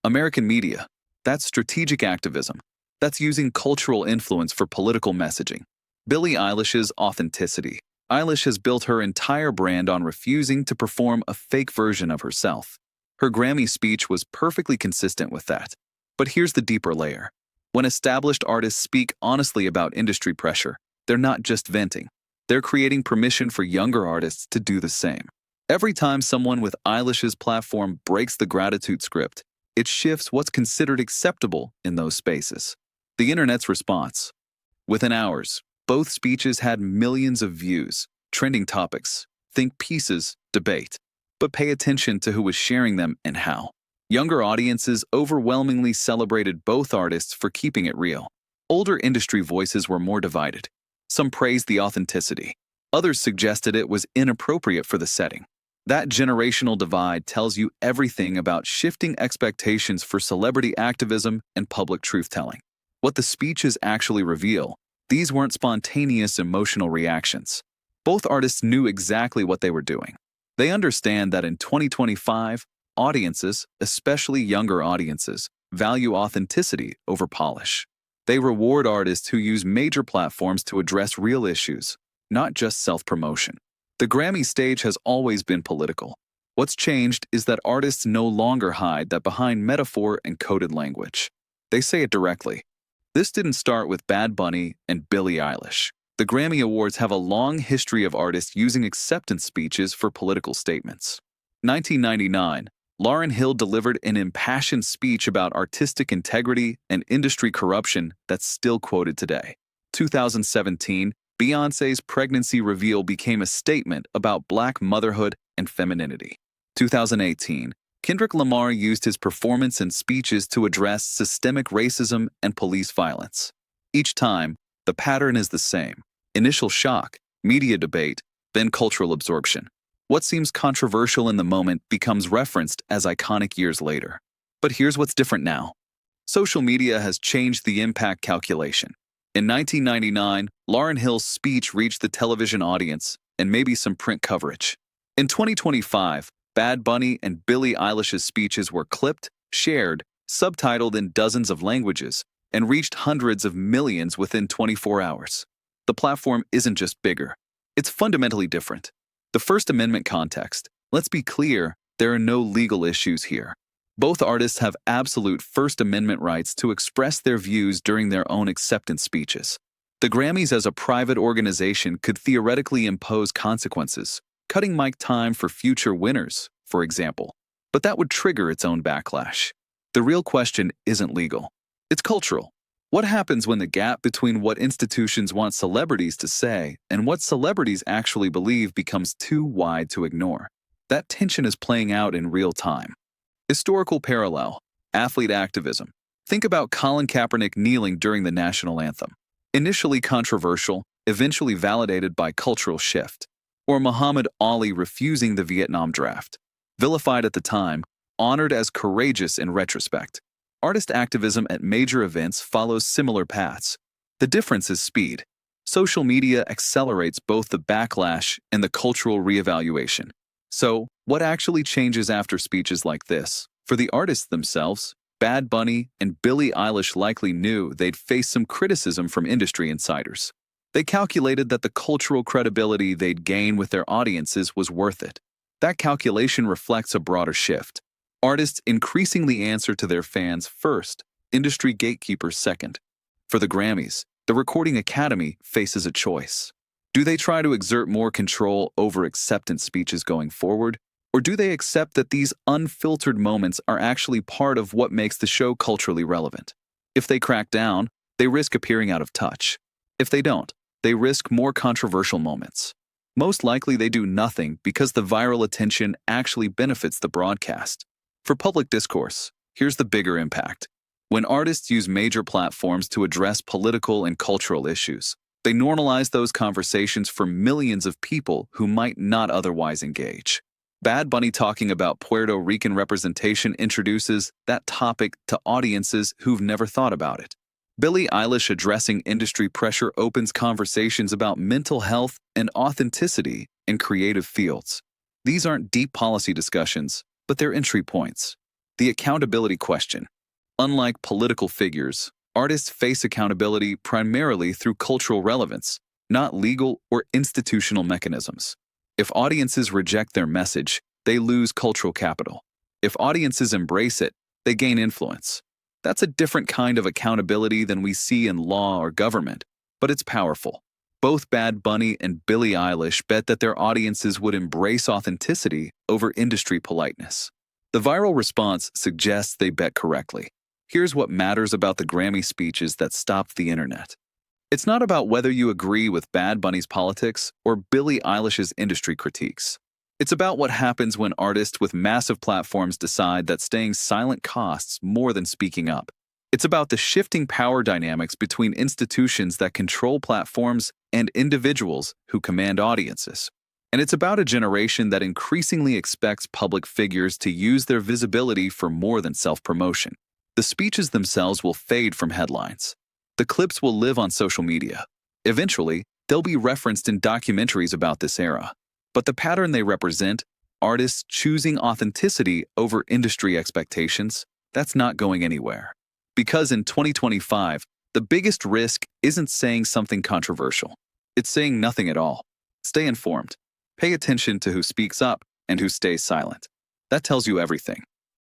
American media. That's strategic activism. That's using cultural influence for political messaging. Billie Eilish's authenticity. Eilish has built her entire brand on refusing to perform a fake version of herself. Her Grammy speech was perfectly consistent with that. But here's the deeper layer. When established artists speak honestly about industry pressure, they're not just venting. They're creating permission for younger artists to do the same. Every time someone with Eilish's platform breaks the gratitude script, it shifts what's considered acceptable in those spaces. The internet's response. Within hours, both speeches had millions of views, trending topics, think pieces, debate. But pay attention to who was sharing them and how. Younger audiences overwhelmingly celebrated both artists for keeping it real. Older industry voices were more divided. Some praised the authenticity. Others suggested it was inappropriate for the setting. That generational divide tells you everything about shifting expectations for celebrity activism and public truth-telling. What the speeches actually reveal, these weren't spontaneous emotional reactions. Both artists knew exactly what they were doing. They understand that in 2025, audiences, especially younger audiences, value authenticity over polish. They reward artists who use major platforms to address real issues, not just self-promotion. The Grammy stage has always been political. What's changed is that artists no longer hide that behind metaphor and coded language. They say it directly. This didn't start with Bad Bunny and Billie Eilish. The Grammy Awards have a long history of artists using acceptance speeches for political statements. 1999, Lauryn Hill delivered an impassioned speech about artistic integrity and industry corruption that's still quoted today. 2017, Beyoncé's pregnancy reveal became a statement about Black motherhood and femininity. 2018, Kendrick Lamar used his performance and speeches to address systemic racism and police violence. Each time, the pattern is the same. Initial shock, media debate, then cultural absorption. What seems controversial in the moment becomes referenced as iconic years later. But here's what's different now. Social media has changed the impact calculation. In 1999, Lauryn Hill's speech reached the television audience and maybe some print coverage. In 2025, Bad Bunny and Billie Eilish's speeches were clipped, shared, subtitled in dozens of languages, and reached hundreds of millions within 24 hours. The platform isn't just bigger. It's fundamentally different. The First Amendment context. Let's be clear, there are no legal issues here. Both artists have absolute First Amendment rights to express their views during their own acceptance speeches. The Grammys as a private organization could theoretically impose consequences, cutting mic time for future winners, for example. But that would trigger its own backlash. The real question isn't legal. It's cultural. What happens when the gap between what institutions want celebrities to say and what celebrities actually believe becomes too wide to ignore? That tension is playing out in real time. Historical parallel, athlete activism. Think about Colin Kaepernick kneeling during the national anthem. Initially controversial, eventually validated by cultural shift. Or Muhammad Ali refusing the Vietnam draft. Vilified at the time, honored as courageous in retrospect. Artist activism at major events follows similar paths. The difference is speed. Social media accelerates both the backlash and the cultural reevaluation. So, what actually changes after speeches like this? For the artists themselves, Bad Bunny and Billie Eilish likely knew they'd face some criticism from industry insiders. They calculated that the cultural credibility they'd gain with their audiences was worth it. That calculation reflects a broader shift. Artists increasingly answer to their fans first, industry gatekeepers second. For the Grammys, the Recording Academy faces a choice. Do they try to exert more control over acceptance speeches going forward, or do they accept that these unfiltered moments are actually part of what makes the show culturally relevant? If they crack down, they risk appearing out of touch. If they don't, they risk more controversial moments. Most likely they do nothing because the viral attention actually benefits the broadcast. For public discourse, here's the bigger impact. When artists use major platforms to address political and cultural issues, they normalize those conversations for millions of people who might not otherwise engage. Bad Bunny talking about Puerto Rican representation introduces that topic to audiences who've never thought about it. Billie Eilish addressing industry pressure opens conversations about mental health and authenticity in creative fields. These aren't deep policy discussions, but they're entry points. The accountability question. Unlike political figures, artists face accountability primarily through cultural relevance, not legal or institutional mechanisms. If audiences reject their message, they lose cultural capital. If audiences embrace it, they gain influence. That's a different kind of accountability than we see in law or government, but it's powerful. Both Bad Bunny and Billie Eilish bet that their audiences would embrace authenticity over industry politeness. The viral response suggests they bet correctly. Here's what matters about the Grammy speeches that stopped the internet. It's not about whether you agree with Bad Bunny's politics or Billie Eilish's industry critiques. It's about what happens when artists with massive platforms decide that staying silent costs more than speaking up. It's about the shifting power dynamics between institutions that control platforms and individuals who command audiences. And it's about a generation that increasingly expects public figures to use their visibility for more than self-promotion. The speeches themselves will fade from headlines. The clips will live on social media. Eventually, they'll be referenced in documentaries about this era. But the pattern they represent, artists choosing authenticity over industry expectations, that's not going anywhere. Because in 2025, the biggest risk isn't saying something controversial. It's saying nothing at all. Stay informed. Pay attention to who speaks up and who stays silent. That tells you everything.